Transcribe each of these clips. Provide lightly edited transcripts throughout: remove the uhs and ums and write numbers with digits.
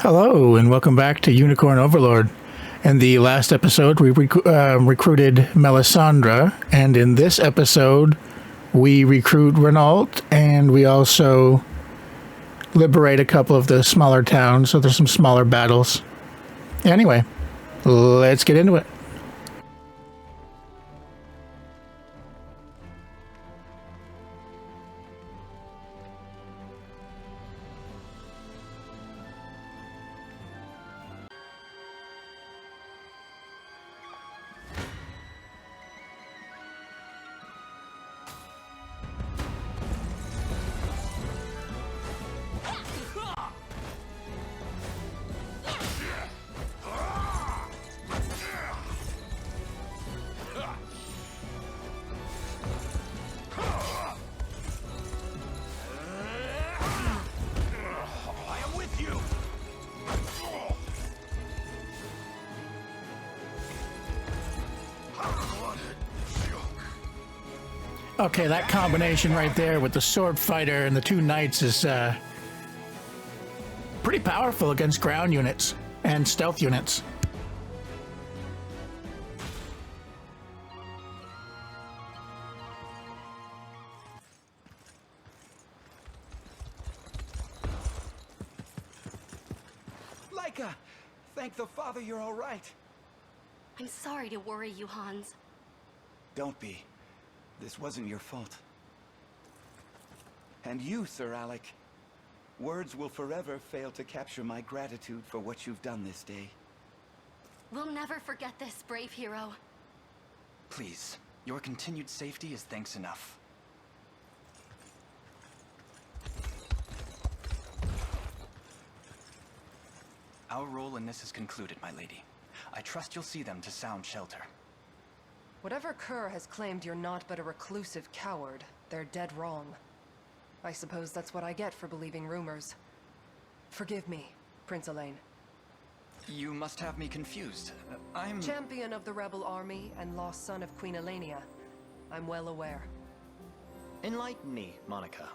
Hello, and welcome back to Unicorn Overlord. In the last episode, we recruited Melisandre, and in this episode, we recruit Renault, and we also liberate a couple of the smaller towns, so there's some smaller battles. Anyway, let's get into it. Okay, that combination right there with the sword fighter and the two knights is pretty powerful against ground units and stealth units. Leica! Thank the Father you're all right. I'm sorry to worry you, Hans. Don't be. This wasn't your fault. And you, Sir Alec. Words will forever fail to capture my gratitude for what you've done this day. We'll never forget this, brave hero. Please, your continued safety is thanks enough. Our role in this is concluded, my lady. I trust you'll see them to sound shelter. Whatever Kerr has claimed you're not but a reclusive coward, they're dead wrong. I suppose that's what I get for believing rumors. Forgive me, Prince Elaine. You must have me confused. I'm... Champion of the rebel army and lost son of Queen Elenia. I'm well aware. Enlighten me, Monica.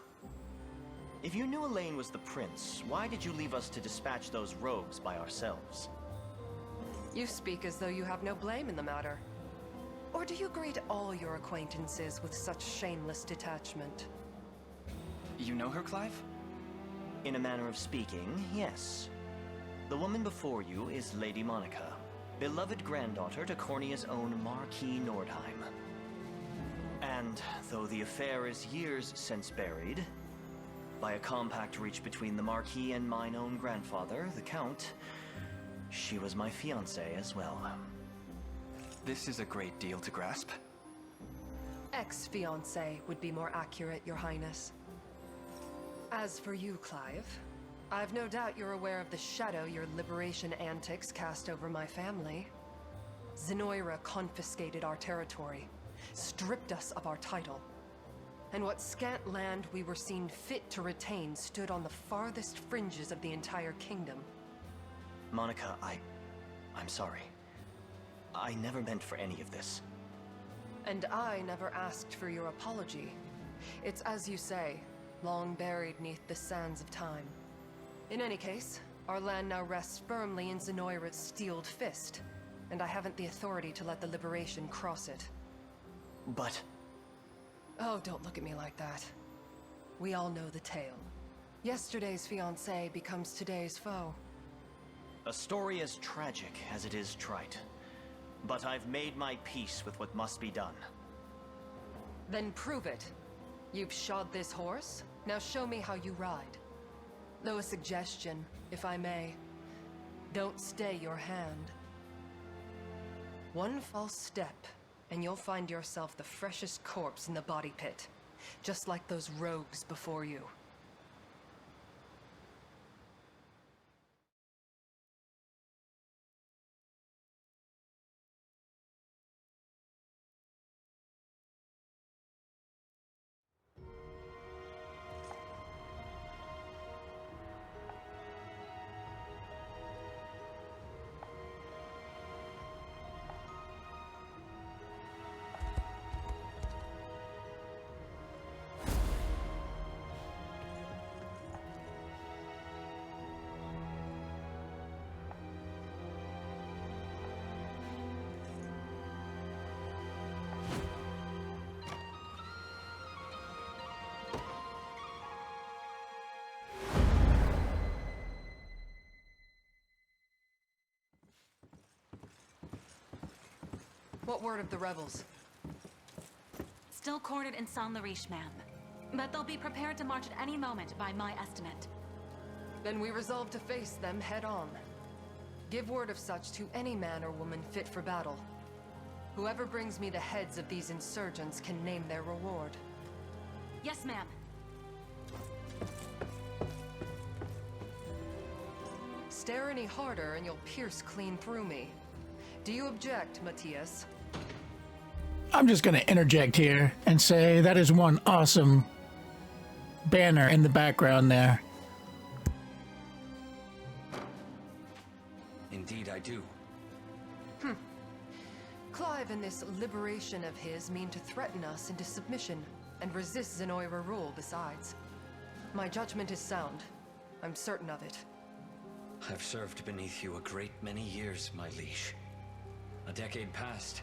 If you knew Elaine was the prince, why did you leave us to dispatch those rogues by ourselves? You speak as though you have no blame in the matter. Or do you greet all your acquaintances with such shameless detachment? You know her, Clive? In a manner of speaking, yes. The woman before you is Lady Monica, beloved granddaughter to Cornia's own Marquis Nordheim. And though the affair is years since buried, by a compact reached between the Marquis and mine own grandfather, the Count, she was my fiancée as well. This is a great deal to grasp. Ex-fiancé would be more accurate, Your Highness. As for you, Clive, I've no doubt you're aware of the shadow your liberation antics cast over my family. Zenoira confiscated our territory, stripped us of our title, and what scant land we were seen fit to retain stood on the farthest fringes of the entire kingdom. Monica, I'm sorry. I never meant for any of this. And I never asked for your apology. It's as you say, long buried neath the sands of time. In any case, our land now rests firmly in Zenoira's steeled fist, and I haven't the authority to let the liberation cross it. But... Oh, don't look at me like that. We all know the tale. Yesterday's fiancé becomes today's foe. A story as tragic as it is trite. But I've made my peace with what must be done. Then prove it. You've shod this horse, now show me how you ride. Though a suggestion, if I may. Don't stay your hand. One false step, and you'll find yourself the freshest corpse in the body pit. Just like those rogues before you. What word of the rebels? Still quartered in Saint-Lariche, ma'am. But they'll be prepared to march at any moment, by my estimate. Then we resolve to face them head on. Give word of such to any man or woman fit for battle. Whoever brings me the heads of these insurgents can name their reward. Yes, ma'am. Stare any harder and you'll pierce clean through me. Do you object, Matthias? I'm just going to interject here and say that is one awesome banner in the background there. Indeed, I do. Clive and this liberation of his mean to threaten us into submission, and resist Zenoira rule besides. My judgment is sound. I'm certain of it. I've served beneath you a great many years, my liege. A decade past,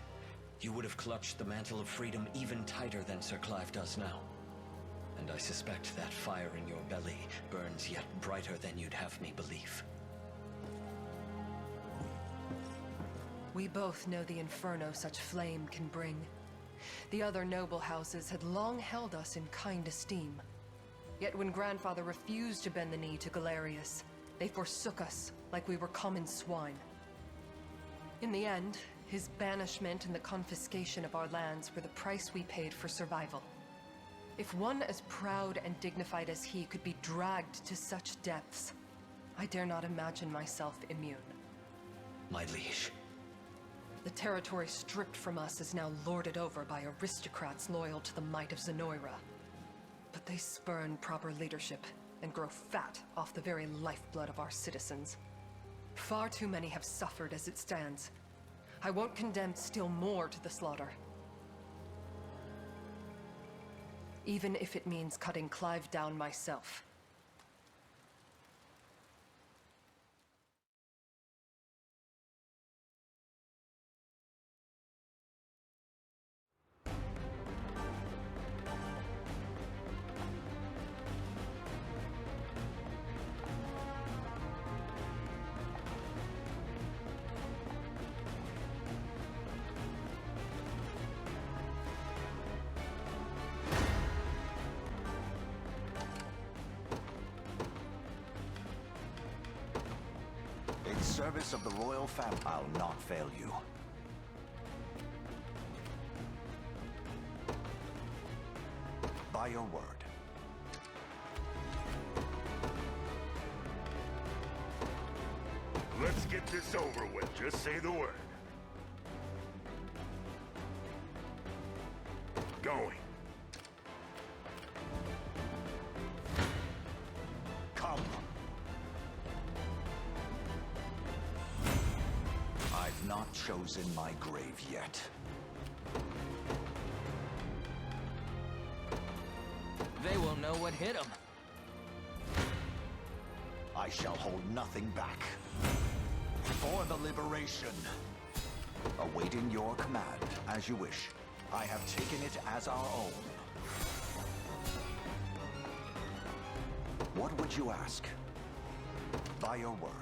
you would have clutched the mantle of freedom even tighter than Sir Clive does now. And I suspect that fire in your belly burns yet brighter than you'd have me believe. We both know the inferno such flame can bring. The other noble houses had long held us in kind esteem. Yet when Grandfather refused to bend the knee to Galerius, they forsook us like we were common swine. In the end, his banishment and the confiscation of our lands were the price we paid for survival. If one as proud and dignified as he could be dragged to such depths, I dare not imagine myself immune. My liege. The territory stripped from us is now lorded over by aristocrats loyal to the might of Zenoira. But they spurn proper leadership and grow fat off the very lifeblood of our citizens. Far too many have suffered as it stands. I won't condemn still more to the slaughter. Even if it means cutting Clive down myself. In service of the royal family, I'll not fail you. By your word. Let's get this over with. Just say the word. Going. Come. I've not chosen my grave yet. They won't know what hit them. I shall hold nothing back. For the liberation. Awaiting your command, as you wish. I have taken it as our own. What would you ask? By your word.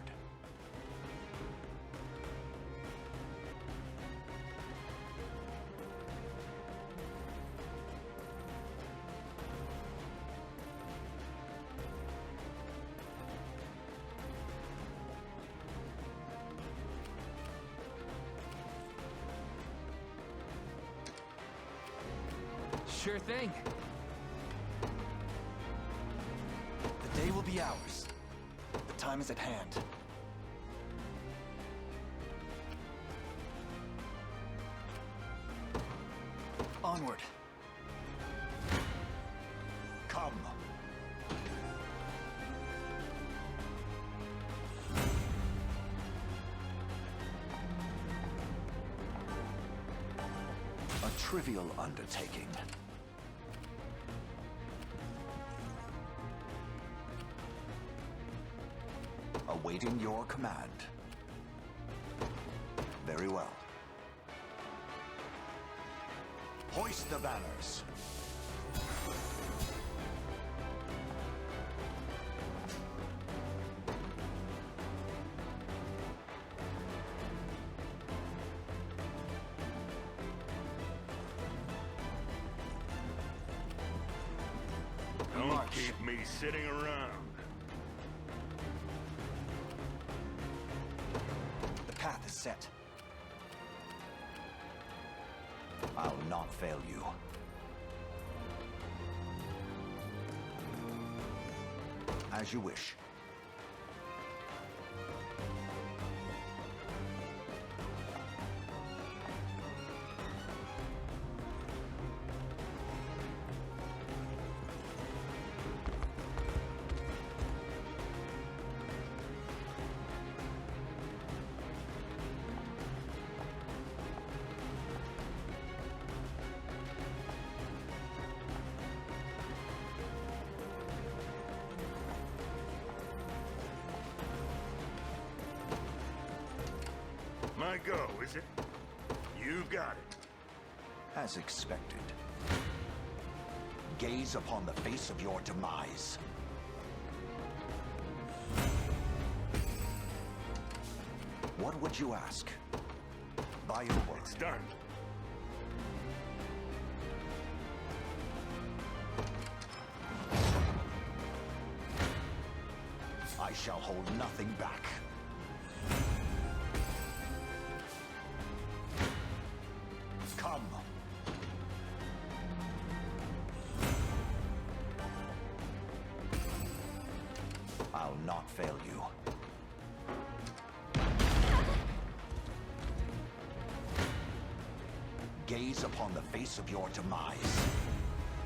Sure thing. The day will be ours. The time is at hand. Onward. Come. A trivial undertaking. Awaiting your command. Very well. Hoist the banners. Don't March. keep me sitting around. The path is set. I'll not fail you. As you wish. My go, is it? You got it. As expected. Gaze upon the face of your demise. What would you ask? By your word. It's done. I shall hold nothing back. Come. I'll not fail you. Gaze upon the face of your demise.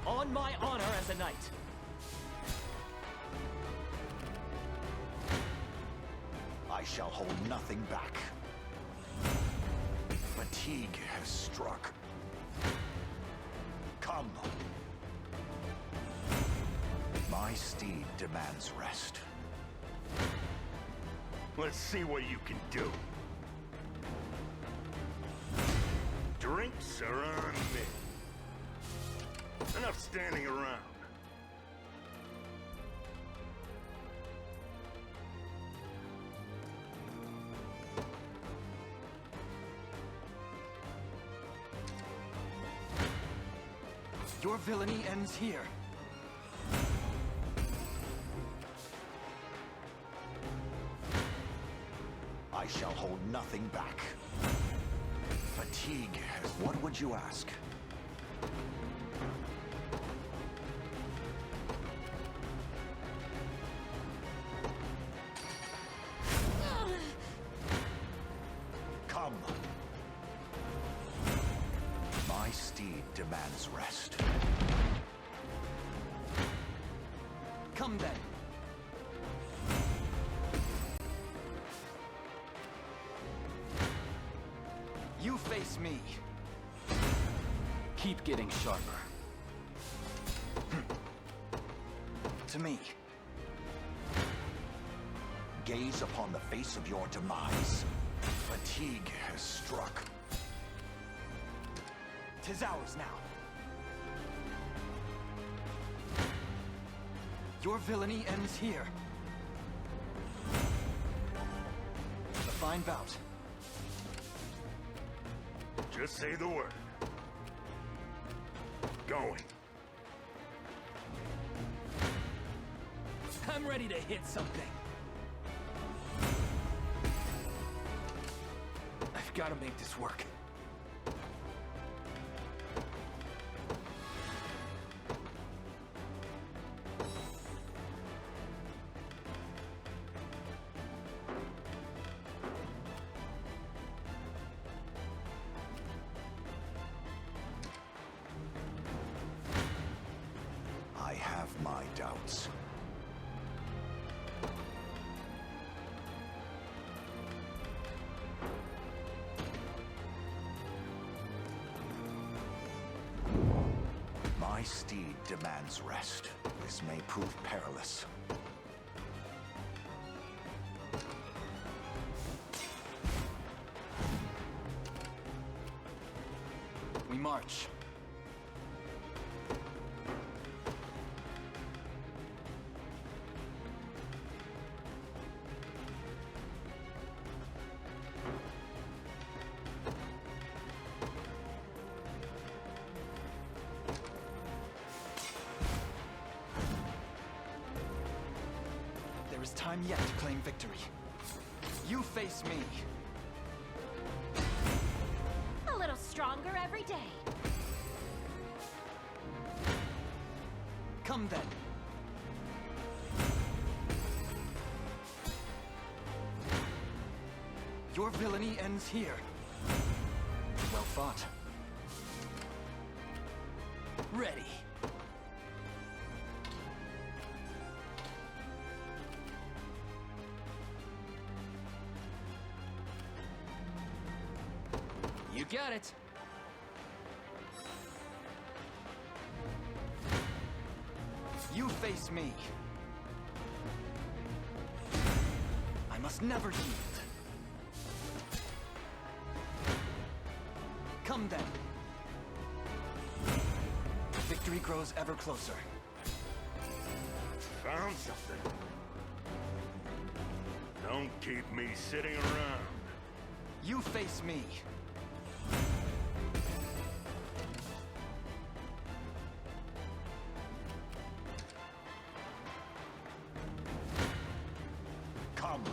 On my honor as a knight. I shall hold nothing back. Fatigue has struck. Come. My steed demands rest. Let's see what you can do. Drinks are on me. Enough standing around. Your villainy ends here. I shall hold nothing back. Fatigue has... What would you ask? Come. My steed demands rest. Come then. You face me. Keep getting sharper. To me. Gaze upon the face of your demise. Fatigue has struck. 'Tis ours now. Your villainy ends here. A fine bout. Just say the word. Going. I'm ready to hit something. I've got to make this work. I have my doubts. My steed demands rest. This may prove perilous. We march. is time yet to claim victory. You face me. A little stronger every day. Come then. Your villainy ends here. Well fought. Ready. You got it. You face me. I must never yield. Come then. Victory grows ever closer. Found something. Don't keep me sitting around. You face me. Come.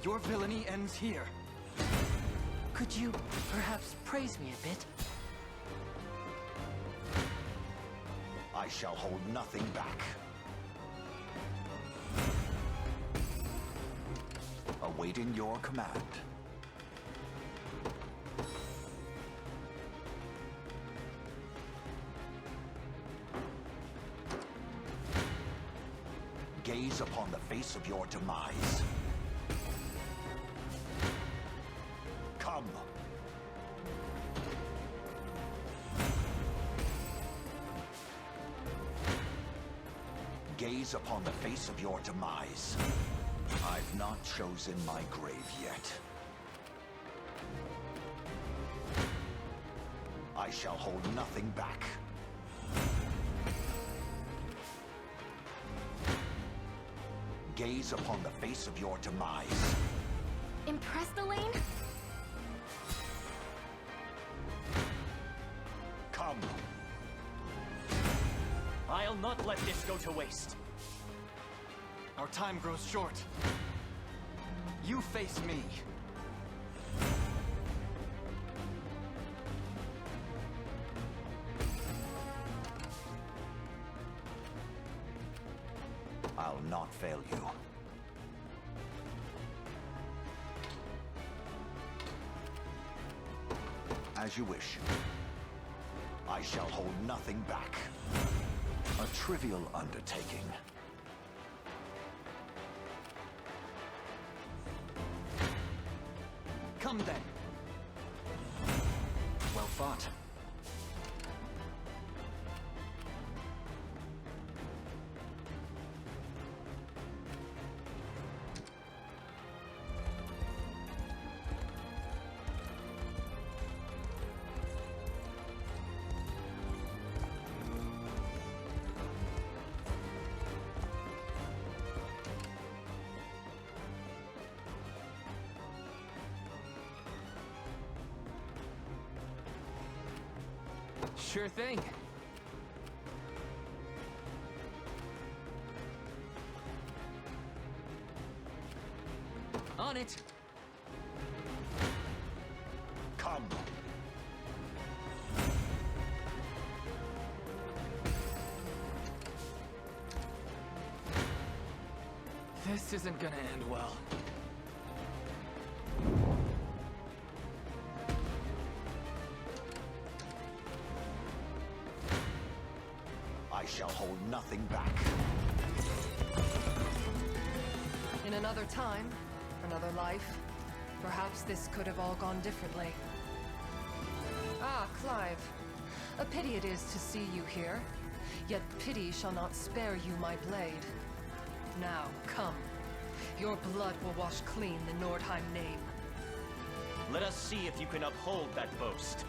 Your villainy ends here. Could you perhaps praise me a bit? I shall hold nothing back. Awaiting your command. Gaze upon the face of your demise. Come. Gaze upon the face of your demise. I've not chosen my grave yet. I shall hold nothing back. Gaze upon the face of your demise. Impressed, Elaine? Come. I'll not let this go to waste. Our time grows short. You face me. I'll not fail you. As you wish. I shall hold nothing back. A trivial undertaking. Come then. Well fought. Sure thing. On it. Come. This isn't gonna end well. I shall hold nothing back. In another time, another life, perhaps this could have all gone differently. Ah, Clive. A pity it is to see you here. Yet pity shall not spare you my blade. Now, come. Your blood will wash clean the Nordheim name. Let us see if you can uphold that boast.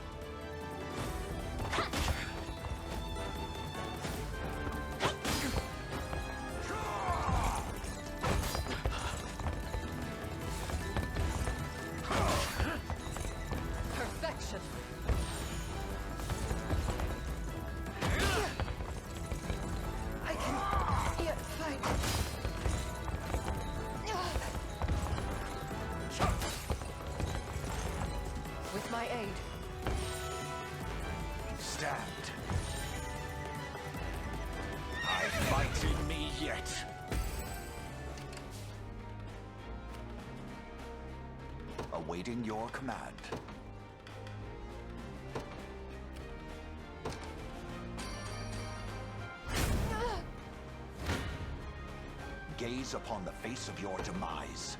Perfection. awaiting your command. Gaze upon the face of your demise.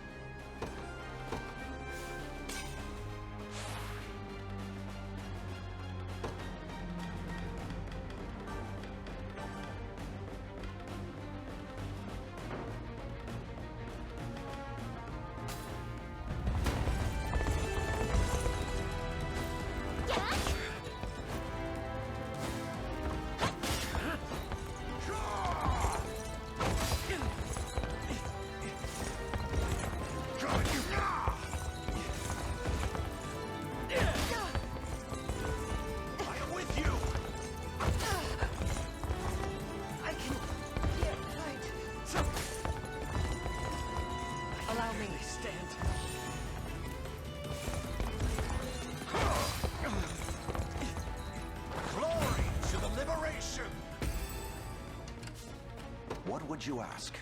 Allow me. Stand. Glory to the liberation! What would you ask?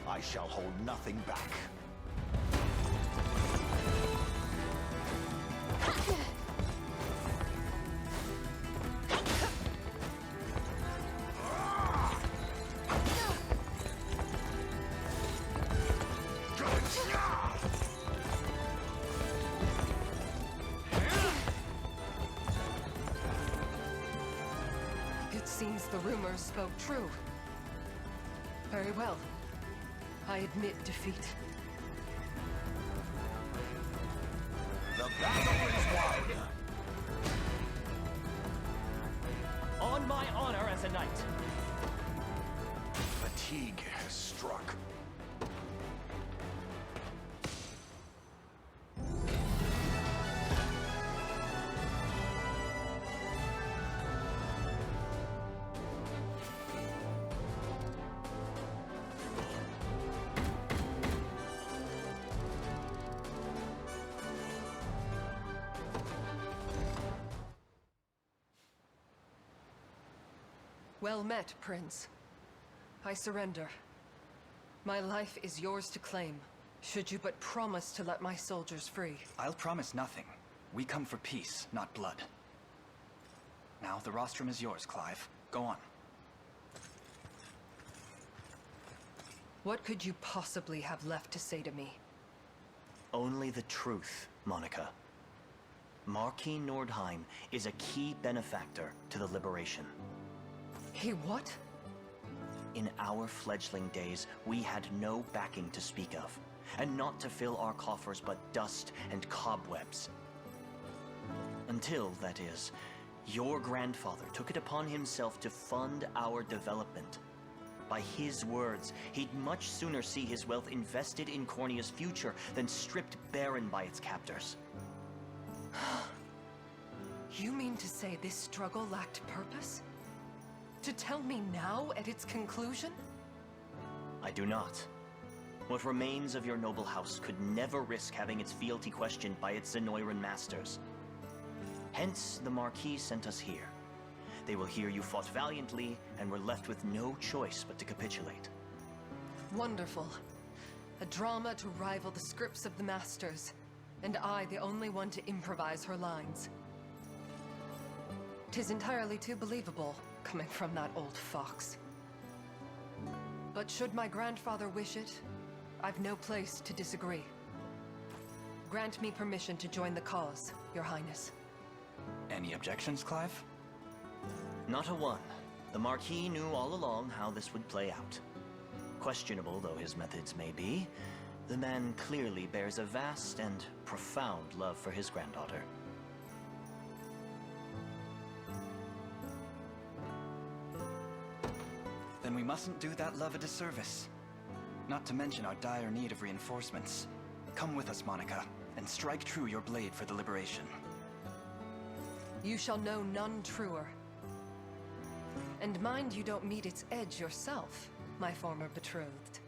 I shall hold nothing back. It seems the rumors spoke true. Very well. I admit defeat. The battle is won! On my honor as a knight. Fatigue has struck. Well met, Prince. I surrender. My life is yours to claim, should you but promise to let my soldiers free. I'll promise nothing. We come for peace, not blood. Now, the rostrum is yours, Clive. Go on. What could you possibly have left to say to me? Only the truth, Monica. Marquis Nordheim is a key benefactor to the Liberation. He what? In our fledgling days, we had no backing to speak of, and not to fill our coffers but dust and cobwebs. Until, that is, your grandfather took it upon himself to fund our development. By his words, he'd much sooner see his wealth invested in Cornea's future than stripped barren by its captors. You mean to say this struggle lacked purpose? To tell me now at its conclusion? I do not. What remains of your noble house could never risk having its fealty questioned by its Zenoiran masters. Hence, the Marquis sent us here. They will hear you fought valiantly, and were left with no choice but to capitulate. Wonderful. A drama to rival the scripts of the masters, and I the only one to improvise her lines. 'Tis entirely too believable, coming from that old fox. But should my grandfather wish it, I've no place to disagree. Grant me permission to join the cause, Your Highness. Any objections, Clive? Not a one. The Marquis knew all along how this would play out. Questionable though his methods may be, the man clearly bears a vast and profound love for his granddaughter. Then we mustn't do that love a disservice. Not to mention our dire need of reinforcements. Come with us, Monica, and strike true your blade for the Liberation. You shall know none truer. And mind you don't meet its edge yourself, my former betrothed.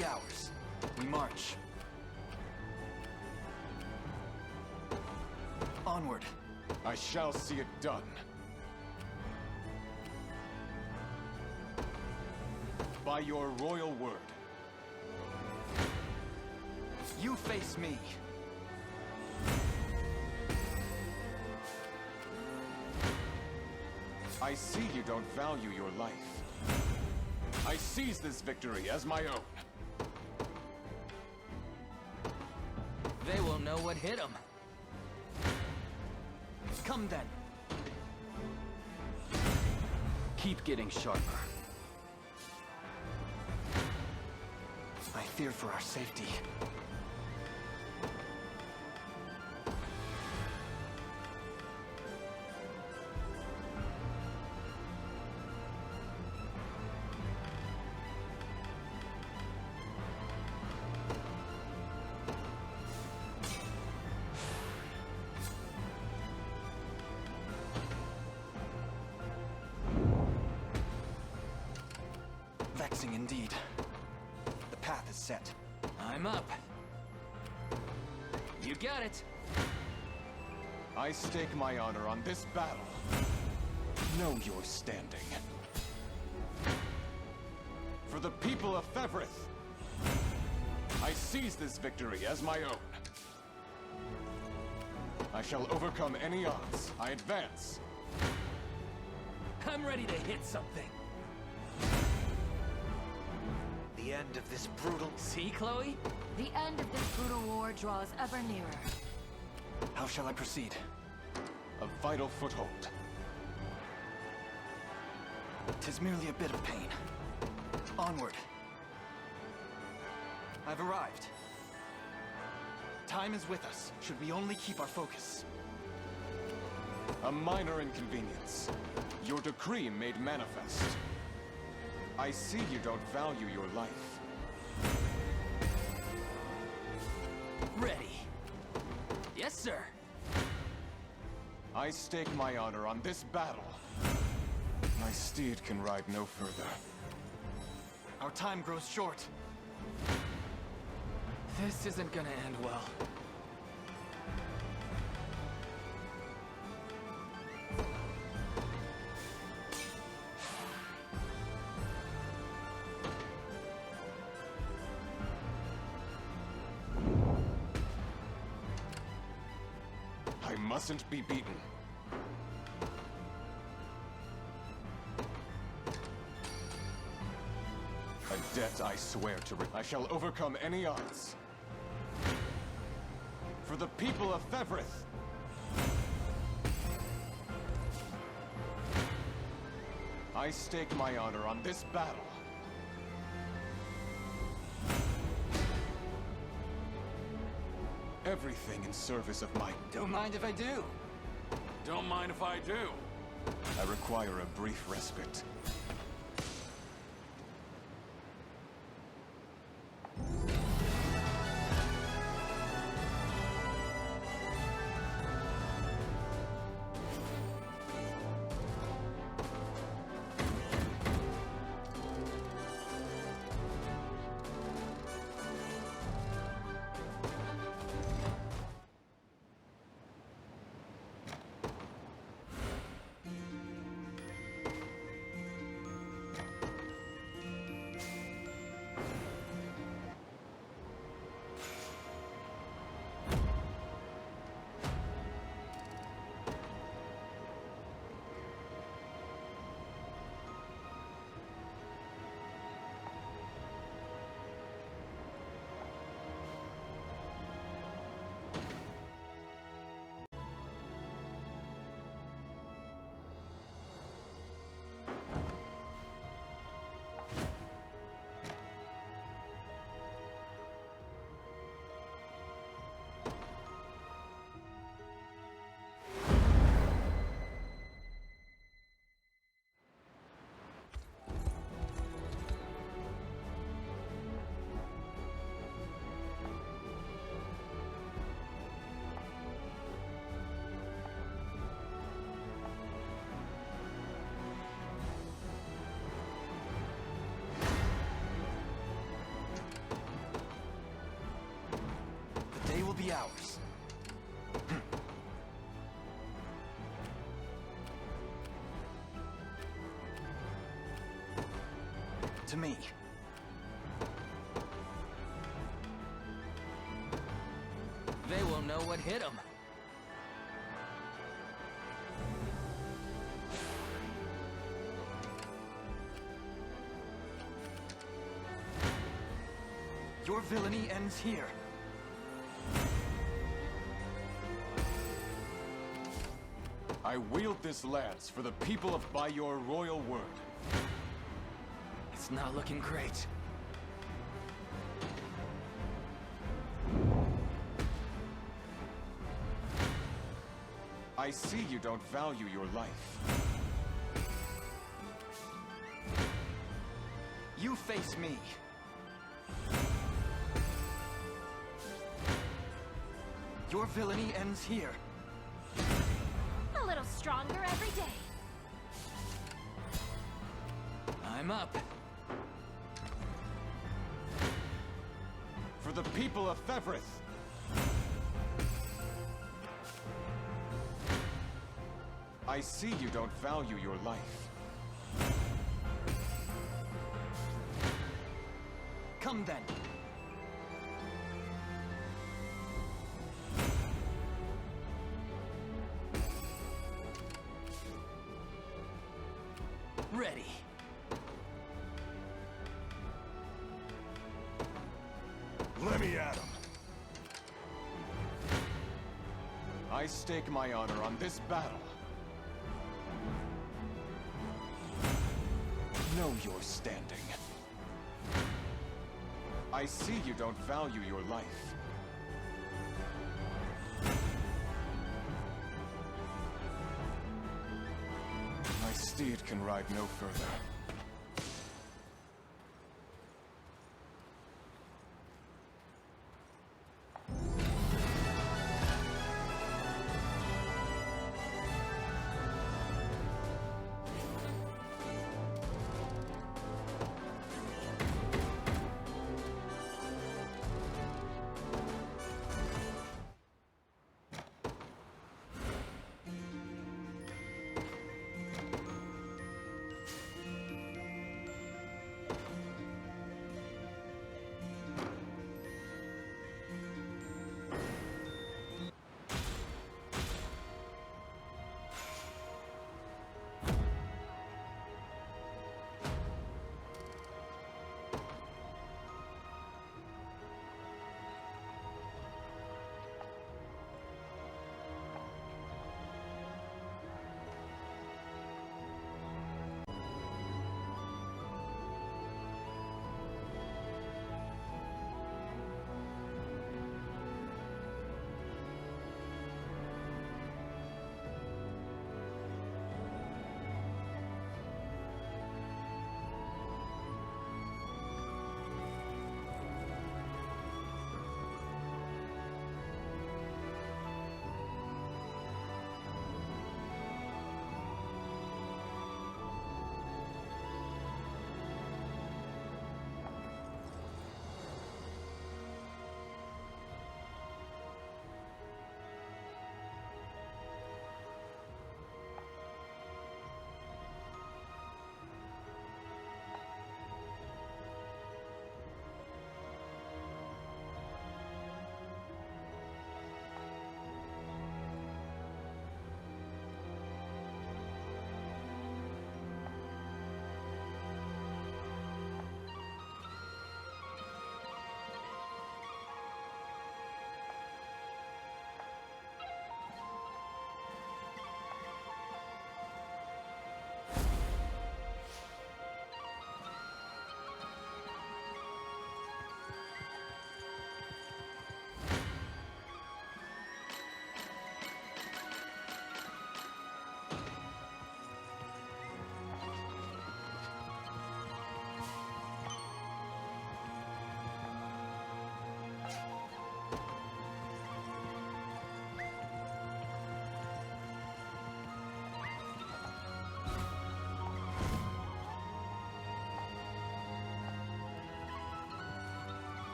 be ours. We march. Onward. I shall see it done. By your royal word. You face me. I see you don't value your life. I seize this victory as my own. They will know what hit them. Come then. Keep getting sharper. I fear for our safety. Vexing indeed. The path is set. I'm up. You got it. I stake my honor on this battle. Know your standing. For the people of Fevrith, I seize this victory as my own. I shall overcome any odds. I advance. I'm ready to hit something. The end of this brutal... See, Chloe? The end of this brutal war draws ever nearer. How shall I proceed? A vital foothold. 'Tis merely a bit of pain. Onward. I've arrived. Time is with us, should we only keep our focus. A minor inconvenience. Your decree made manifest. I see you don't value your life. Ready. Yes, sir. I stake my honor on this battle. My steed can ride no further. Our time grows short. This isn't gonna end well. I mustn't be beaten. A debt I swear to I shall overcome any odds. For the people of Fevrith! I stake my honor on this battle. Everything in service of my... Don't mind if I do. Don't mind if I do. I require a brief respite. to me. They will know what hit them. Your villainy ends here. I wield this lance for the people of by your royal word. It's not looking great. I see you don't value your life. You face me. Your villainy ends here. A little stronger every day. I'm up. For the people of Thevrith. I see you don't value your life. Come then. Ready. Let me at him. I stake my honor on this battle. Know your standing. I see you don't value your life. My steed can ride no further.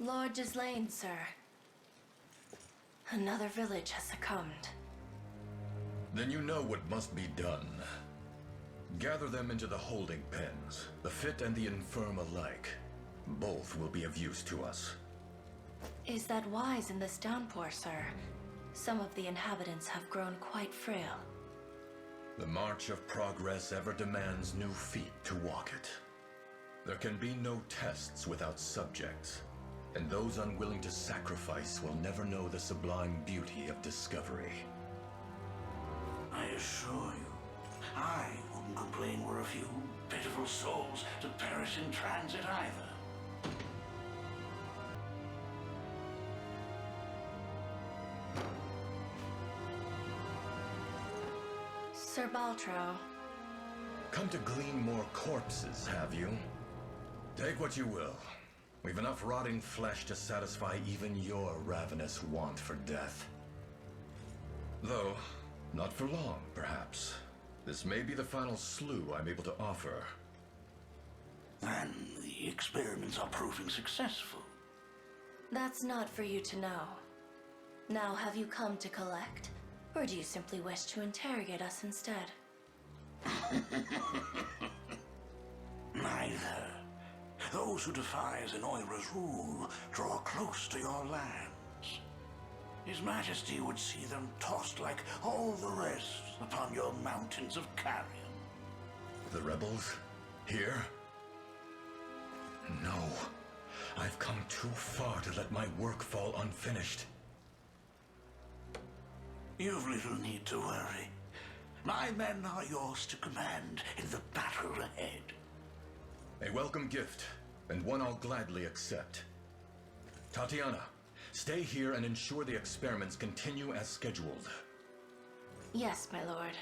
Lord Gislaine, sir. Another village has succumbed. Then you know what must be done. Gather them into the holding pens, the fit and the infirm alike. Both will be of use to us. Is that wise in this downpour, sir? Some of the inhabitants have grown quite frail. The march of progress ever demands new feet to walk it. There can be no tests without subjects, and those unwilling to sacrifice will never know the sublime beauty of discovery. I assure you, I wouldn't complain were a few pitiful souls to perish in transit either. Sir Baltro. Come to glean more corpses, have you? Take what you will. We've enough rotting flesh to satisfy even your ravenous want for death. Though, not for long, perhaps. This may be the final slew I'm able to offer. And the experiments are proving successful. That's not for you to know. Now, have you come to collect? Or do you simply wish to interrogate us instead? Neither. Those who defy Zenoira's rule draw close to your lands. His Majesty would see them tossed like all the rest upon your mountains of carrion. The rebels? Here? No. I've come too far to let my work fall unfinished. You've little need to worry. My men are yours to command in the battle ahead. A welcome gift, and one I'll gladly accept. Tatiana, stay here and ensure the experiments continue as scheduled. Yes, my lord.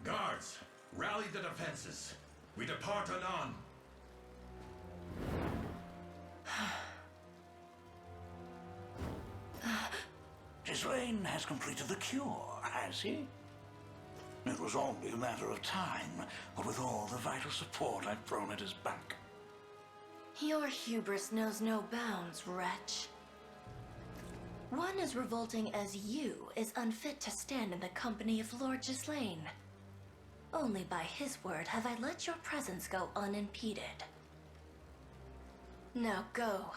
Guards, rally the defenses. We depart anon. Gislaine has completed the cure, has he? It was only a matter of time, but with all the vital support I've thrown at his back. Your hubris knows no bounds, wretch. One as revolting as you is unfit to stand in the company of Lord Gislaine. Only by his word have I let your presence go unimpeded. Now go.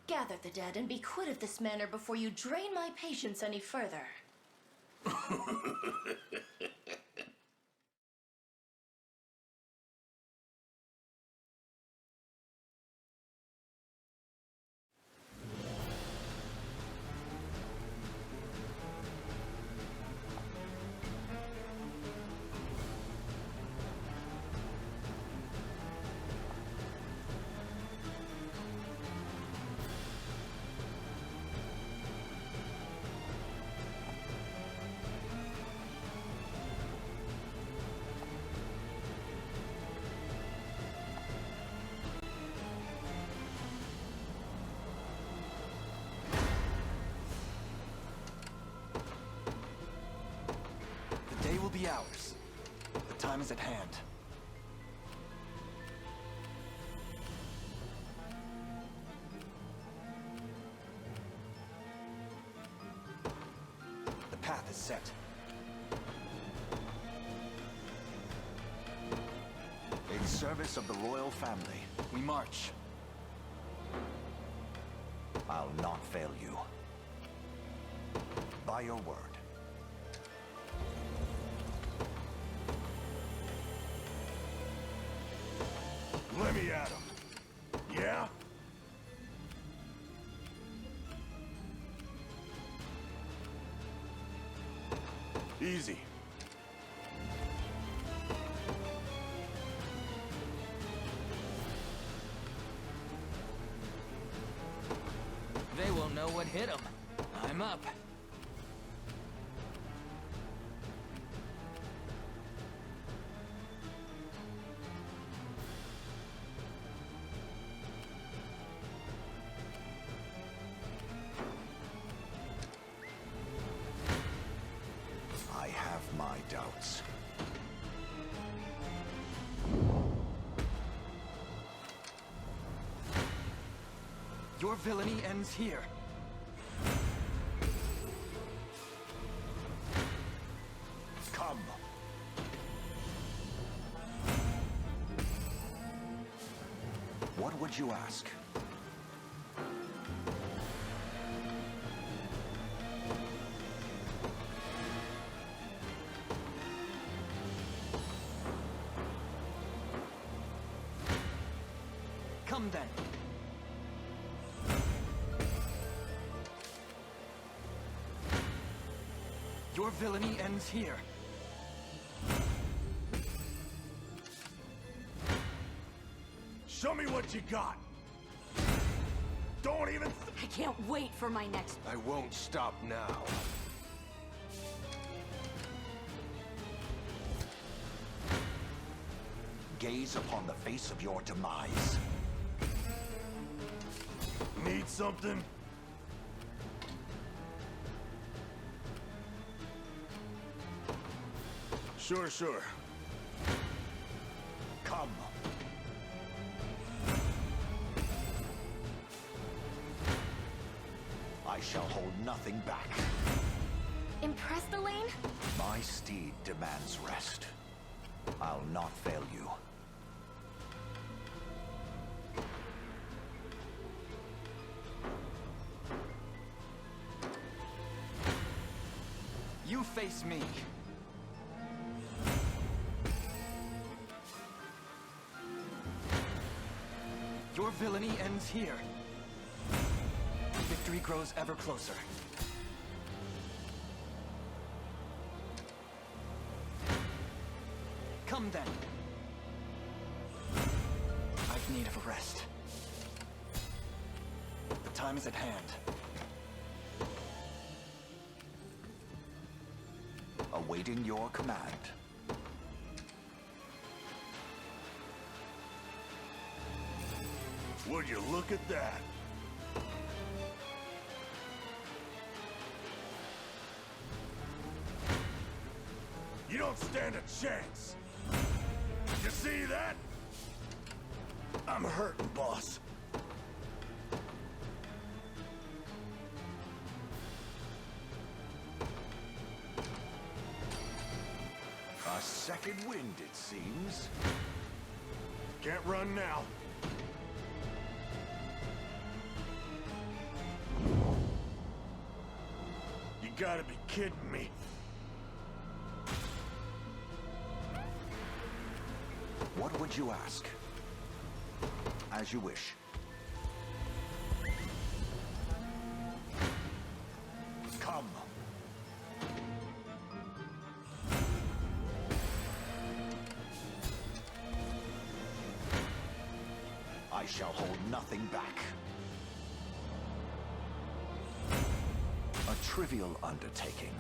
Gather the dead and be quit of this manor before you drain my patience any further. The day will be ours. The time is at hand. The path is set. In service of the royal family, We march. I'll not fail you. By your word. Let me at him. Yeah? Easy. They won't know what hit them. I'm up. I have my doubts. Your villainy ends here. Come. What would you ask? Come then. Your villainy ends here. Show me what you got. Don't even... I can't wait for my next... I won't stop now. Gaze upon the face of your demise. Need something? Sure. Come. I shall hold nothing back. Impressed, Elaine? My steed demands rest. I'll not fail you. You face me. Your villainy ends here. Victory grows ever closer. Come then. I've need of a rest. The time is at hand. Awaiting your command. Would you look at that? You don't stand a chance. You see that? I'm hurting, boss. A second wind, it seems. Can't run now. You gotta be kidding me. What would you ask? As you wish. Come. I shall hold nothing back. A trivial undertaking.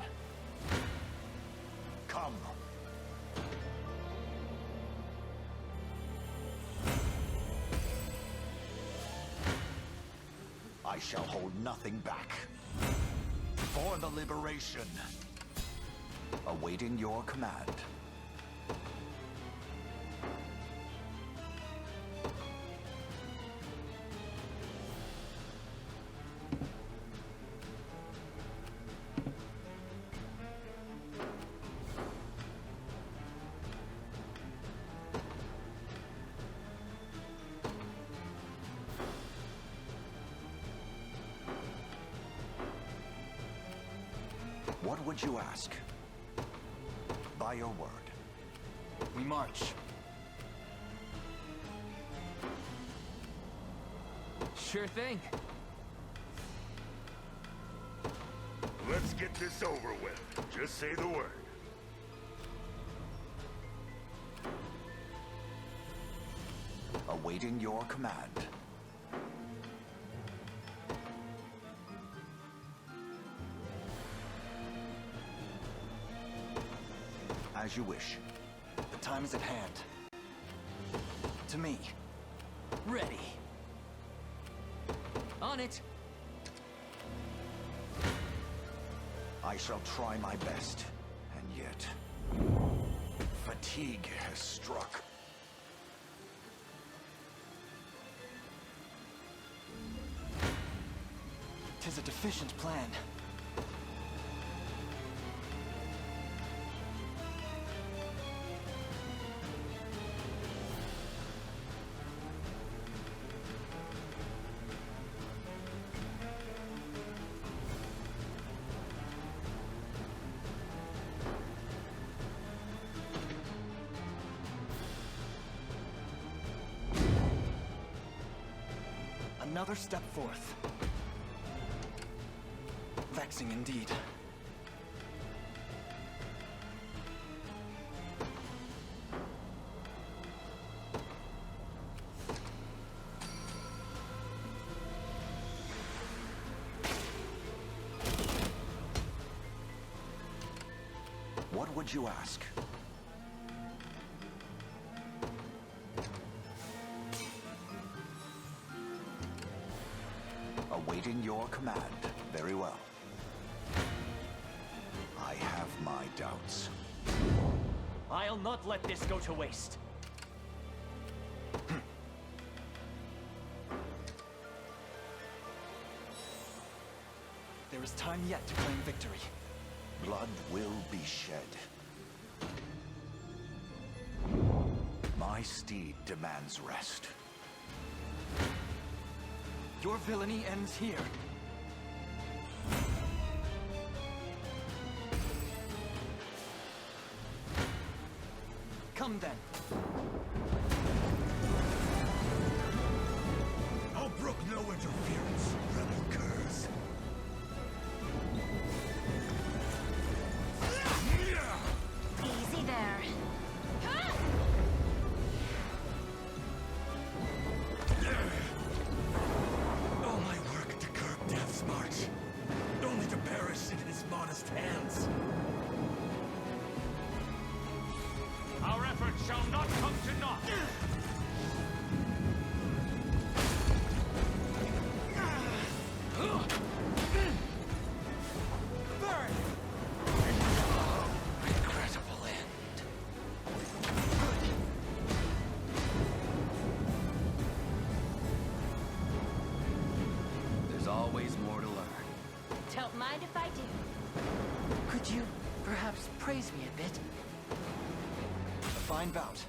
Come. I shall hold nothing back. For the liberation. Awaiting your command. What would you ask? By your word. We march. Sure thing. Let's get this over with. Just say the word. Awaiting your command. As you wish. The time is at hand. To me. Ready. On it. I shall try my best, and yet... fatigue has struck. 'Tis a deficient plan. Another step forth. Vexing indeed. What would you ask? Awaiting your command. Very well. I have my doubts. I'll not let this go to waste. There is time yet to claim victory. Blood will be shed. My steed demands rest. Your villainy ends here. Come then. I'll brook no interference, rebel curs. Easy there. All my work to curb Death's march, only to perish in his modest hands. Our efforts shall not come to naught. Regrettable end. There's always more to learn. Don't mind if I do. Could you perhaps praise me a bit? A fine bout.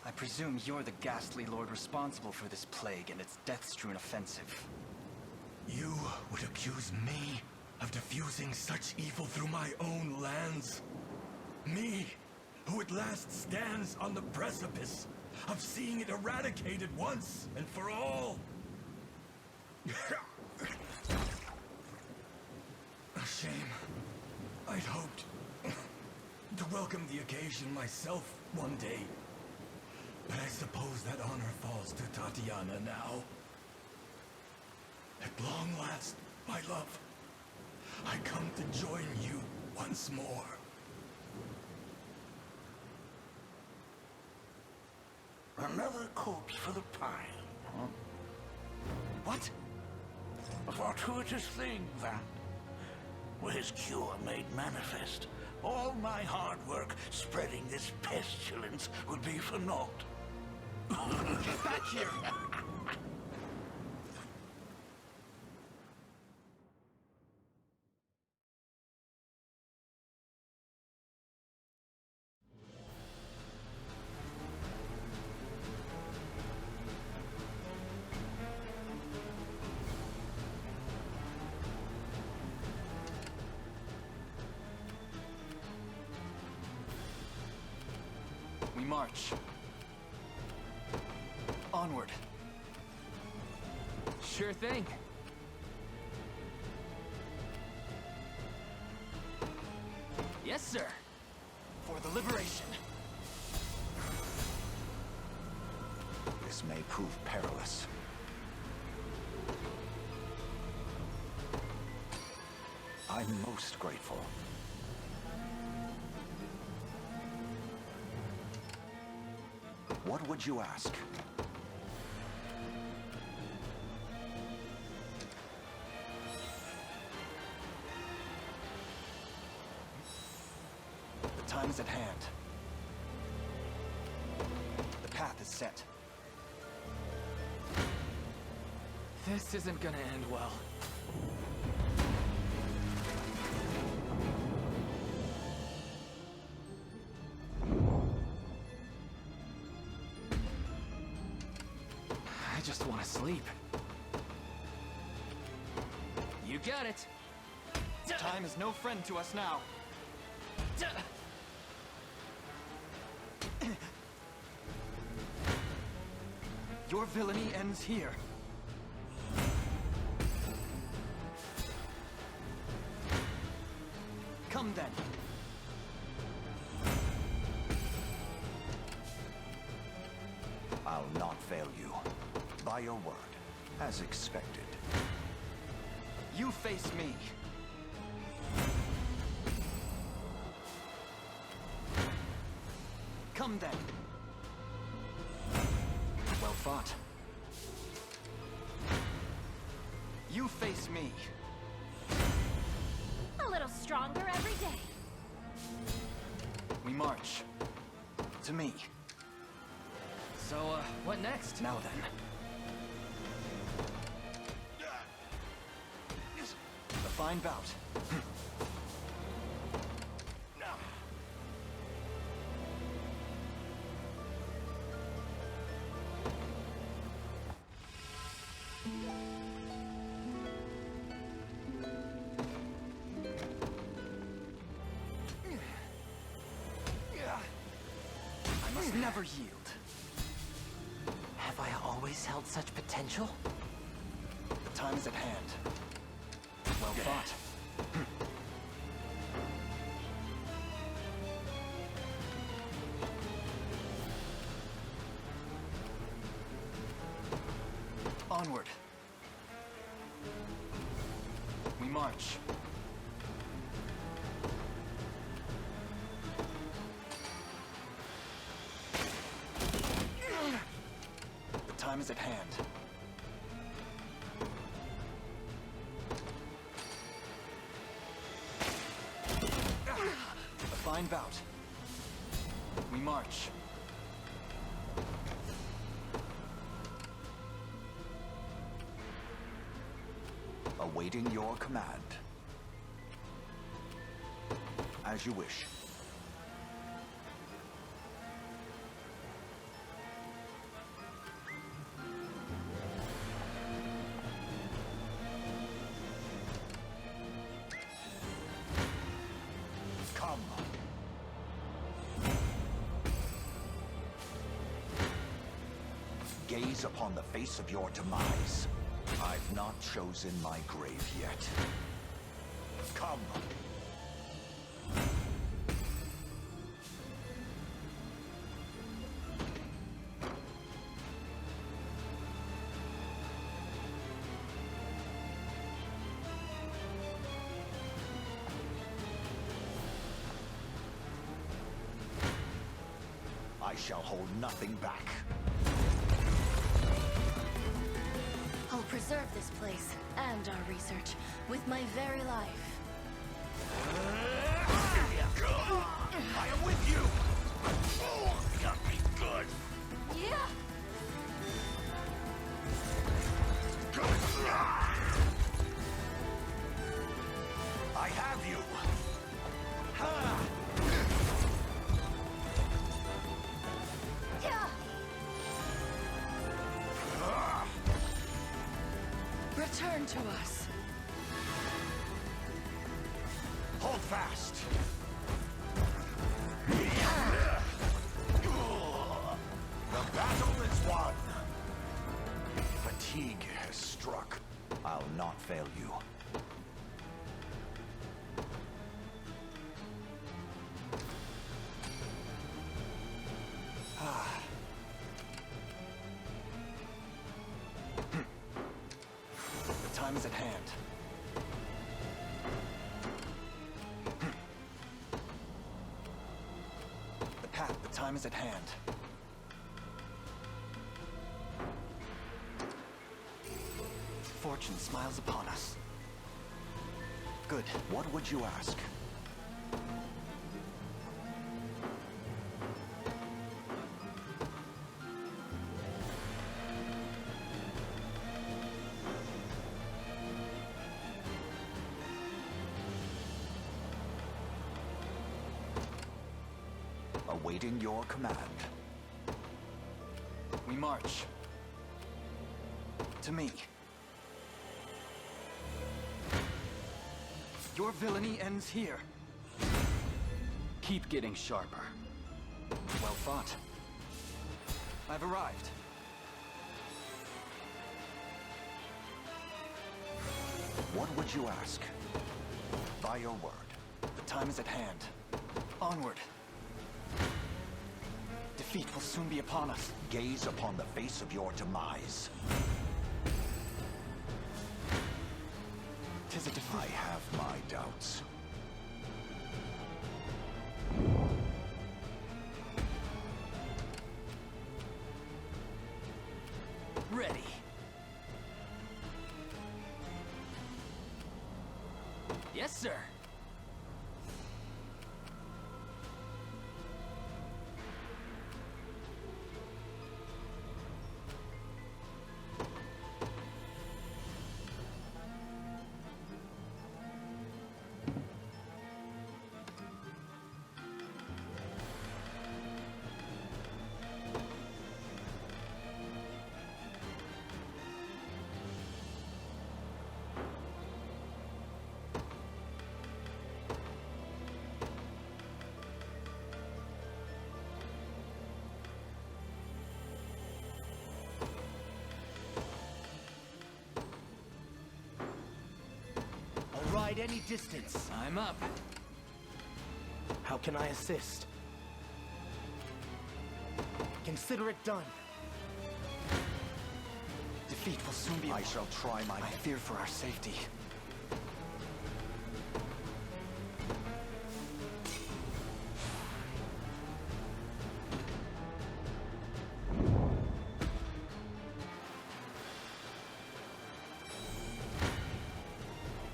I presume you're the ghastly lord responsible for this plague and its death-strewn offensive. You would accuse me of diffusing such evil through my own lands? Me, who at last stands on the precipice of seeing it eradicated once and for all? A shame. I'd hoped to welcome the occasion myself one day. But I suppose that honor falls to Tatiana now. At long last, my love, I come to join you once more. Another corpse for the pile. Huh? What? A fortuitous thing, that. Were his cure made manifest, all my hard work spreading this pestilence would be for naught. Get back here! We march. Onward. Sure thing. Yes, sir. For the liberation. This may prove perilous. I'm most grateful. What would you ask? time is at hand. The path is set. This isn't gonna end well. I just want to sleep. You got it. Time is no friend to us now. Your villainy ends here. Come then. I'll not fail you. By your word, as expected. You face me. Come then. Well fought. You face me. A little stronger every day. We march. To me. So, what next? Now then. A fine bout. I must never yield. Have I always held such potential? The time is at hand. Well fought. Onward. We march. The time is at hand. A fine bout. We march. Awaiting your command. As you wish. Come. Gaze upon the face of your demise. I've not chosen my grave yet. Come. I shall hold nothing back. I'll preserve this place and our research with my very life. I am with you! Oh, got me good! Yeah! I have you! Yeah! Return to us. Hold fast! The battle is won! Fatigue has struck. I'll not fail you. The time is at hand. The time is at hand. Fortune smiles upon us. Good. What would you ask? Awaiting your command. We march. To me. Your villainy ends here. Keep getting sharper. Well fought. I've arrived. What would you ask? By your word. The time is at hand. Onward. Defeat will soon be upon us. Gaze upon the face of your demise. 'Tis a defeat. I have my doubts. Ready. Yes, sir. I'll ride any distance. I'm up. How can I assist? Consider it done. Defeat will soon be. I shall try my... I fear for our safety.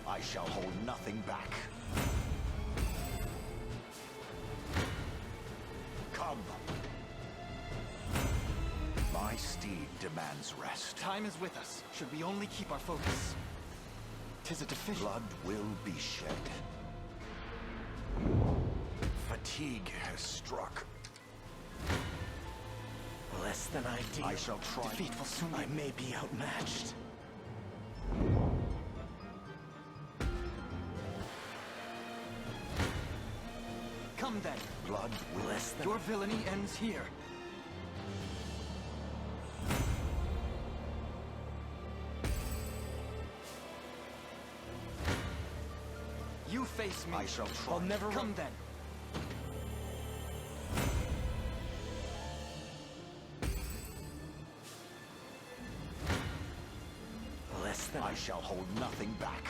I shall hold nothing back. Come. My steed demands rest. Time is with us, should we only keep our focus. 'Tis a deficient. Blood will be shed. Fatigue has struck. Less than ideal. I shall try. Defeat will soon be. I may be outmatched. Come then. Blood will... Less than... Your villainy ends here. You face me. I shall try. I'll never... Come then. Less than... I shall hold nothing back.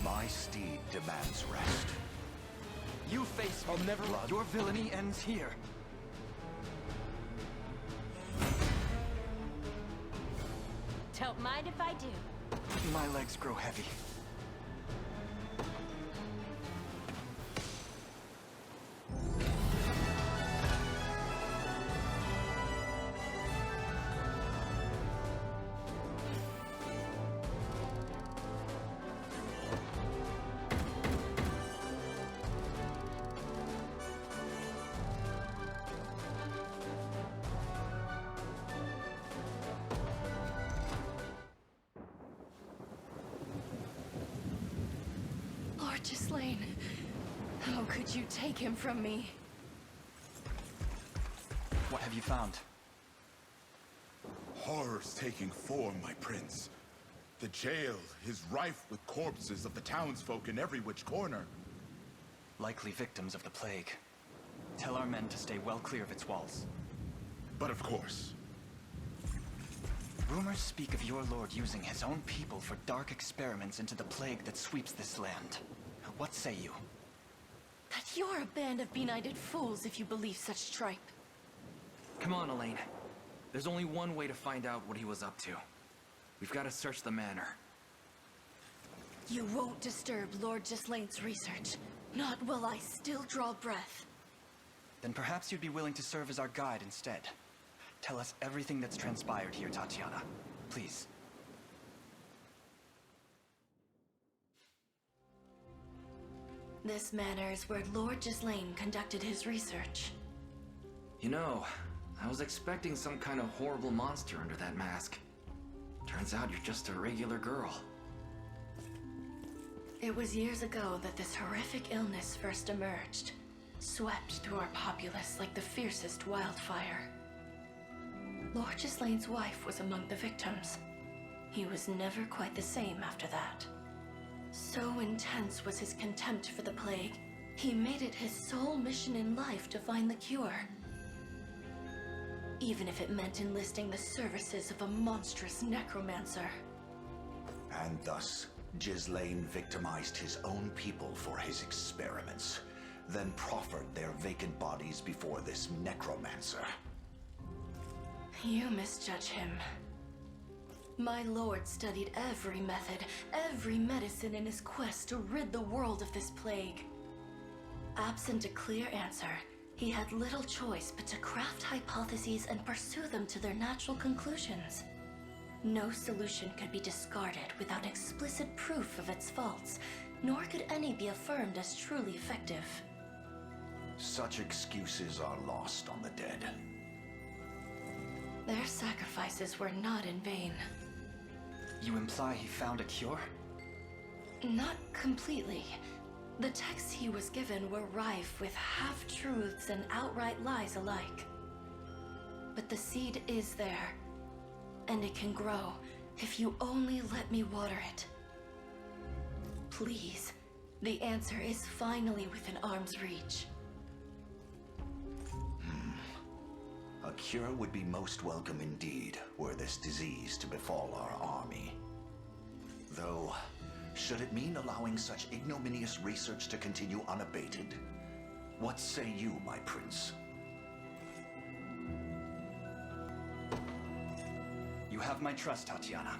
My steed demands rest. You face me. I'll never... Blood. Your villainy ends here. Don't mind if I do. My legs grow heavy. Lord Ghislaine, how could you take him from me? What have you found? Horrors taking form, my prince. The jail is rife with corpses of the townsfolk in every which corner. Likely victims of the plague. Tell our men to stay well clear of its walls. But of course. Rumors speak of your lord using his own people for dark experiments into the plague that sweeps this land. What say you? That you're a band of benighted fools if you believe such tripe. Come on, Elaine. There's only one way to find out what he was up to. We've got to search the manor. You won't disturb Lord Gislaine's research. Not while I still draw breath. Then perhaps you'd be willing to serve as our guide instead. Tell us everything that's transpired here, Tatiana. Please. This manor is where Lord Gislaine conducted his research. You know, I was expecting some kind of horrible monster under that mask. Turns out you're just a regular girl. It was years ago that this horrific illness first emerged, swept through our populace like the fiercest wildfire. Lord Gislaine's wife was among the victims. He was never quite the same after that. So intense was his contempt for the plague, he made it his sole mission in life to find the cure. Even if it meant enlisting the services of a monstrous necromancer. And thus, Gislaine victimized his own people for his experiments, then proffered their vacant bodies before this necromancer. You misjudge him. My lord studied every method, every medicine in his quest to rid the world of this plague. Absent a clear answer, he had little choice but to craft hypotheses and pursue them to their natural conclusions. No solution could be discarded without explicit proof of its faults, nor could any be affirmed as truly effective. Such excuses are lost on the dead. Their sacrifices were not in vain. You imply he found a cure? Not completely. The texts he was given were rife with half-truths and outright lies alike. But the seed is there, and it can grow if you only let me water it. Please, the answer is finally within arm's reach. A cure would be most welcome indeed, were this disease to befall our army. Though, should it mean allowing such ignominious research to continue unabated? What say you, my prince? You have my trust, Tatiana.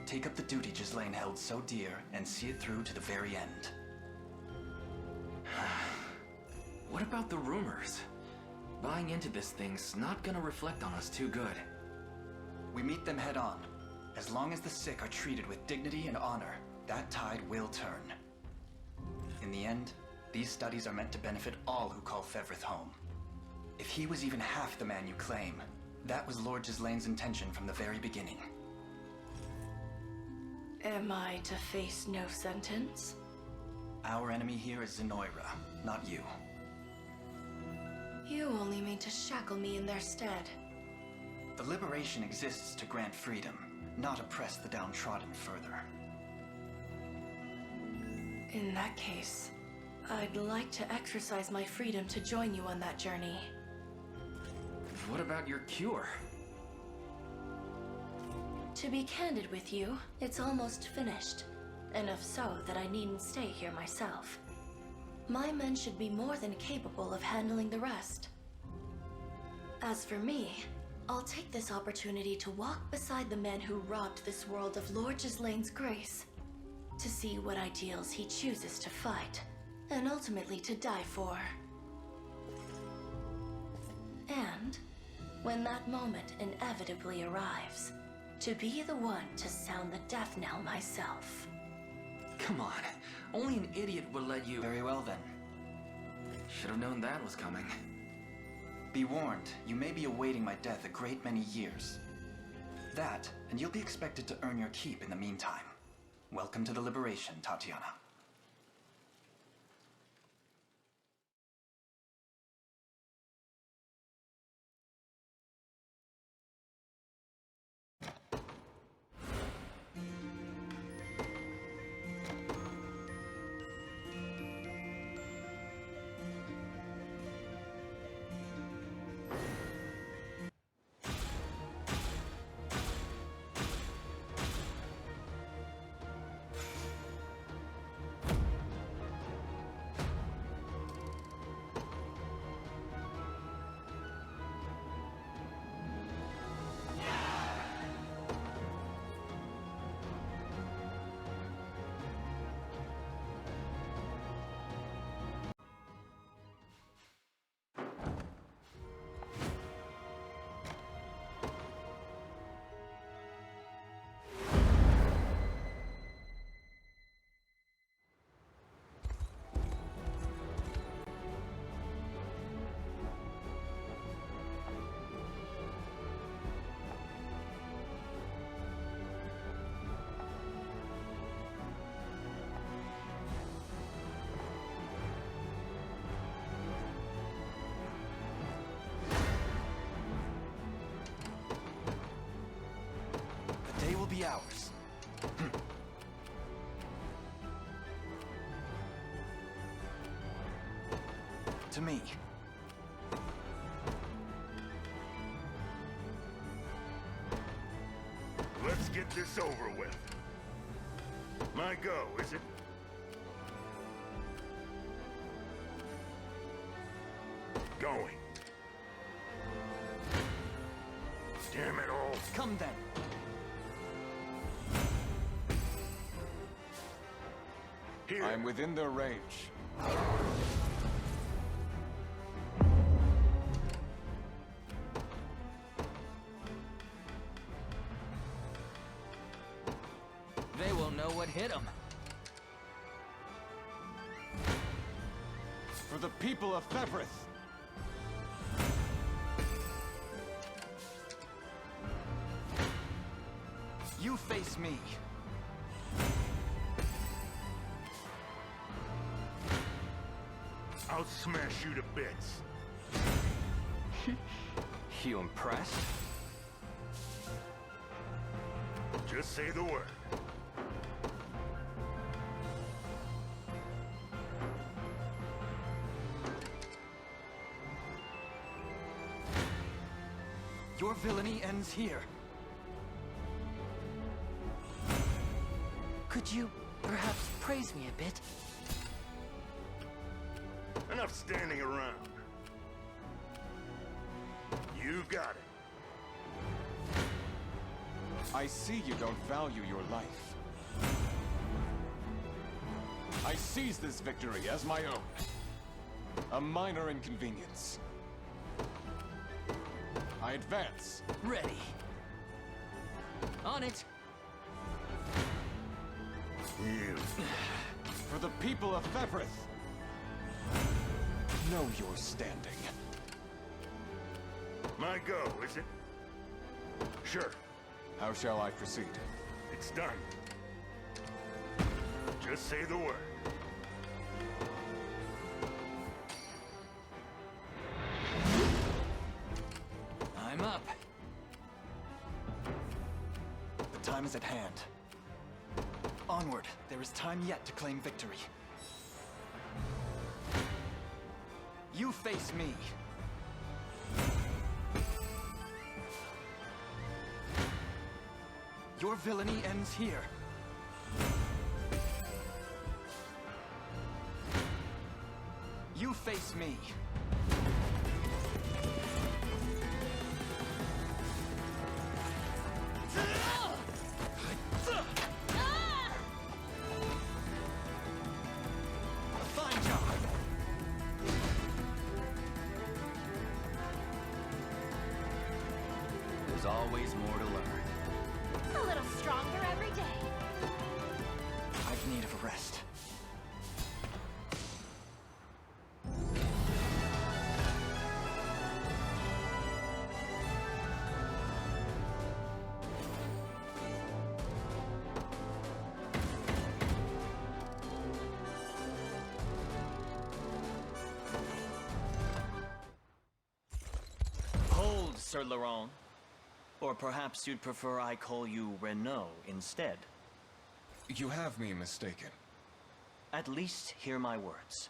Take up the duty Gislaine held so dear and see it through to the very end. What about the rumors? Buying into this thing's not gonna reflect on us too good. We meet them head on. As long as the sick are treated with dignity and honor, that tide will turn. In the end, these studies are meant to benefit all who call Fevrith home. If he was even half the man you claim, that was Lord Gislaine's intention from the very beginning. Am I to face no sentence? Our enemy here is Zenoira, not you. You only mean to shackle me in their stead. The liberation exists to grant freedom, not oppress the downtrodden further. In that case, I'd like to exercise my freedom to join you on that journey. What about your cure? To be candid with you, it's almost finished. Enough so that I needn't stay here myself. My men should be more than capable of handling the rest. As for me, I'll take this opportunity to walk beside the men who robbed this world of Lord Gislaine's grace, to see what ideals he chooses to fight, and ultimately to die for. And, when that moment inevitably arrives, to be the one to sound the death knell myself. Come on, only an idiot would let you... Very well then. Should have known that was coming. Be warned, you may be awaiting my death a great many years. That, and you'll be expected to earn your keep in the meantime. Welcome to the liberation, Tatiana. be ours. To me. Let's get this over with. My go, is it? Going. Damn it all. Come then. Here. I'm within their range. They won't know what hit them. For the people of Fevrith! You face me. I'll smash you to bits. You impressed? Just say the word. Your villainy ends here. Could you perhaps praise me a bit? Enough standing around. You got it. I see you don't value your life. I seize this victory as my own. A minor inconvenience. I advance. Ready. On it. You. For the people of Fevrith. Know your standing. My go, is it? Sure. How shall I proceed? It's done. Just say the word. I'm up. The time is at hand. Onward. There is time yet to claim victory. You face me. Your villainy ends here. You face me. Fine job. There's always more to learn. A little stronger every day. I've need of a rest. Hold, Sir Laurent. Or perhaps you'd prefer I call you Renault instead. You have me mistaken. At least hear my words.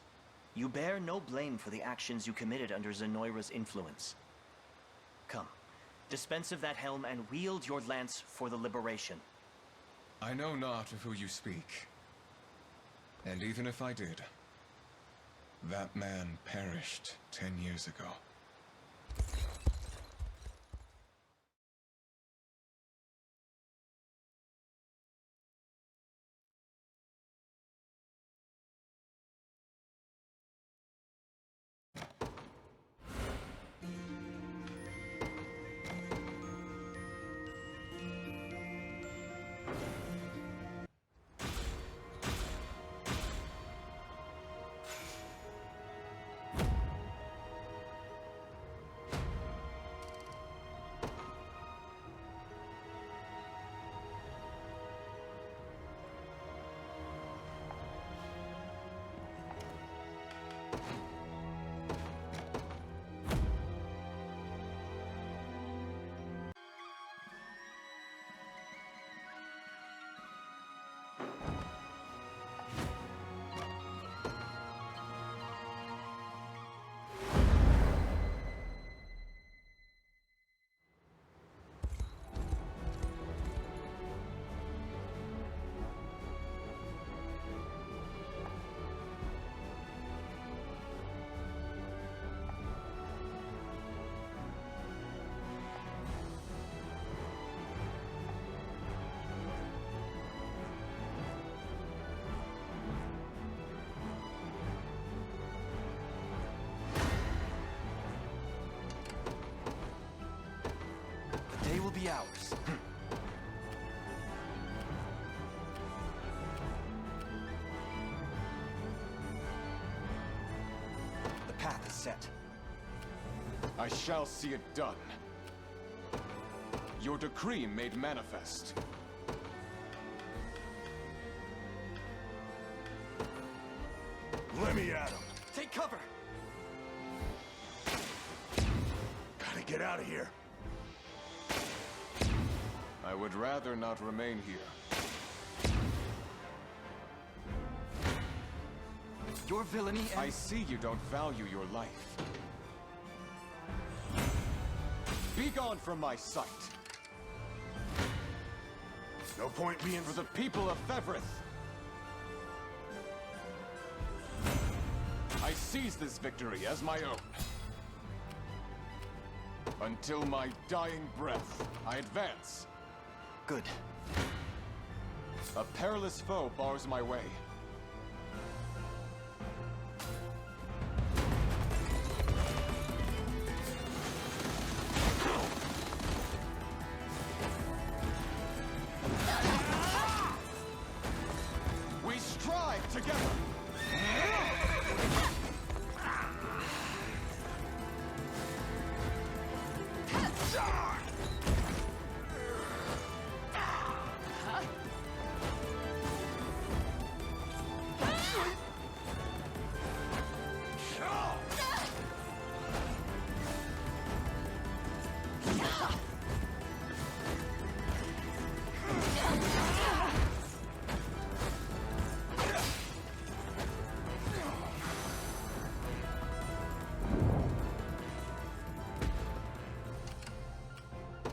You bear no blame for the actions you committed under Zenoira's influence. Come, dispense of that helm and wield your lance for the liberation. I know not of who you speak. And even if I did, that man perished 10 years ago. be ours. The path is set. I shall see it done. Your decree made manifest. Let me at him. Take cover! Gotta get out of here. I would rather not remain here. Your villainy and— I see you don't value your life. Be gone from my sight! No point being For the people of Fevrith! I seize this victory as my own. Until my dying breath, I advance. Good. A perilous foe bars my way. We strive together!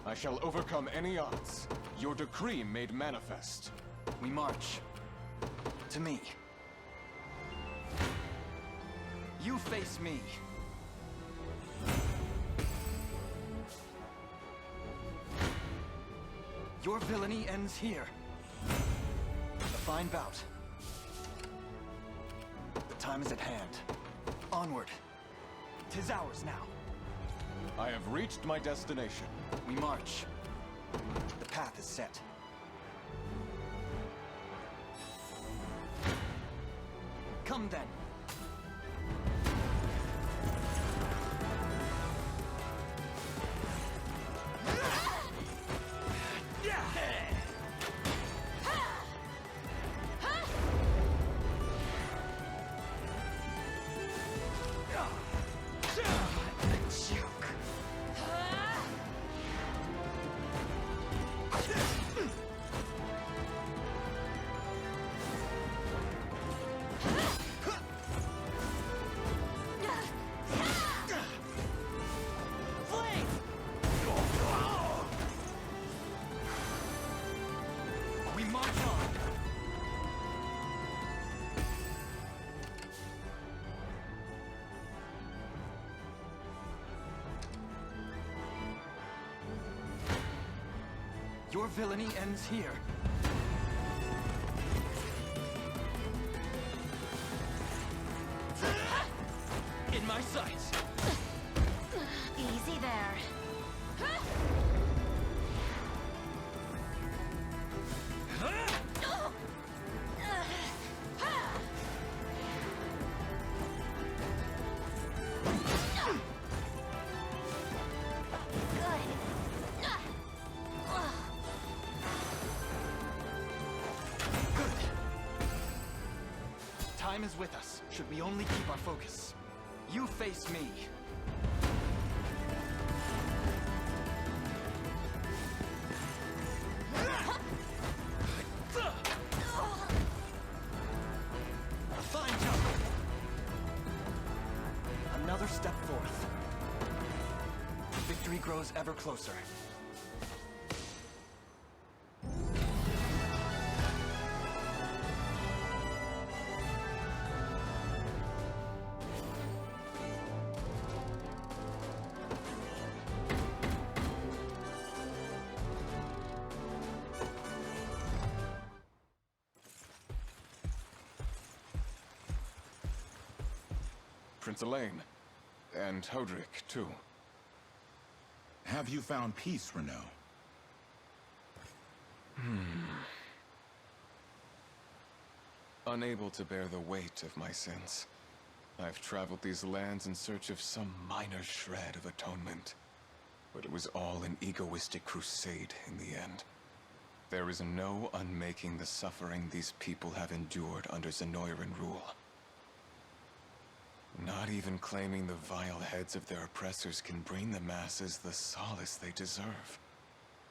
I shall overcome any odds. Your decree made manifest. We march. To me. You face me. Your villainy ends here. A fine bout. The time is at hand. Onward. 'Tis ours now. I have reached my destination. We march. The path is set. Come then. Your villainy ends here. In my sights. Easy there. Time is with us, should we only keep our focus. You face me. A fine jump. Another step forth. Victory grows ever closer. Prince Elaine. And Hodrick, too. Have you found peace, Renault? Unable to bear the weight of my sins, I've traveled these lands in search of some minor shred of atonement. But it was all an egoistic crusade in the end. There is no unmaking the suffering these people have endured under Zenoiran rule. Not even claiming the vile heads of their oppressors can bring the masses the solace they deserve.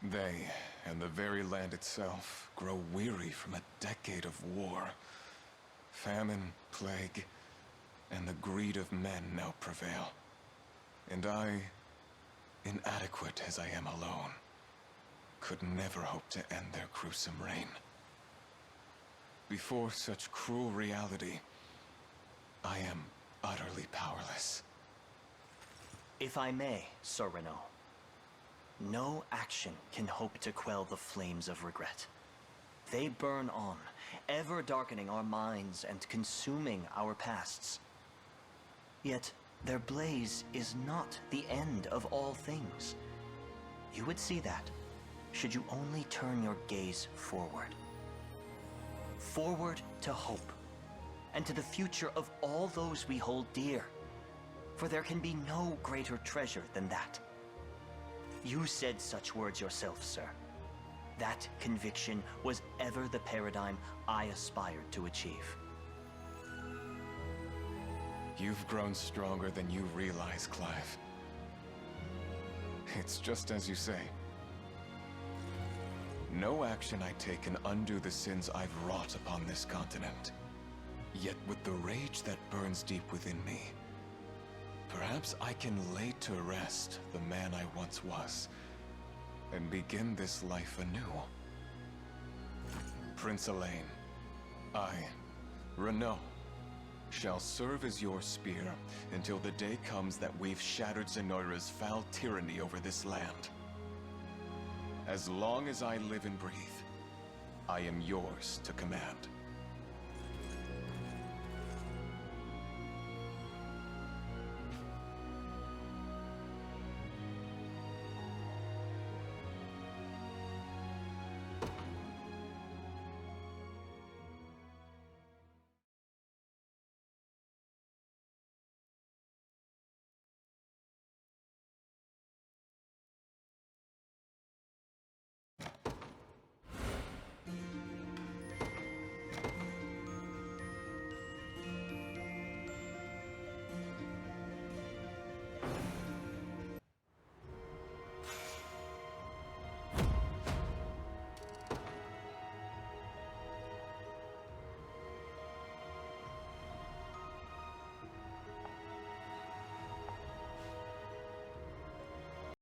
They, and the very land itself, grow weary from a decade of war. Famine, plague, and the greed of men now prevail. And I, inadequate as I am alone, could never hope to end their gruesome reign. Before such cruel reality, I am utterly powerless. If I may, Sir Renault, no action can hope to quell the flames of regret. They burn on, ever darkening our minds and consuming our pasts. Yet, their blaze is not the end of all things. You would see that, should you only turn your gaze forward. Forward to hope, and to the future of all those we hold dear. For there can be no greater treasure than that. You said such words yourself, sir. That conviction was ever the paradigm I aspired to achieve. You've grown stronger than you realize, Clive. It's just as you say. No action I take can undo the sins I've wrought upon this continent. Yet with the rage that burns deep within me, perhaps I can lay to rest the man I once was, and begin this life anew. Prince Elaine, I, Renault, shall serve as your spear until the day comes that we've shattered Zenoira's foul tyranny over this land. As long as I live and breathe, I am yours to command.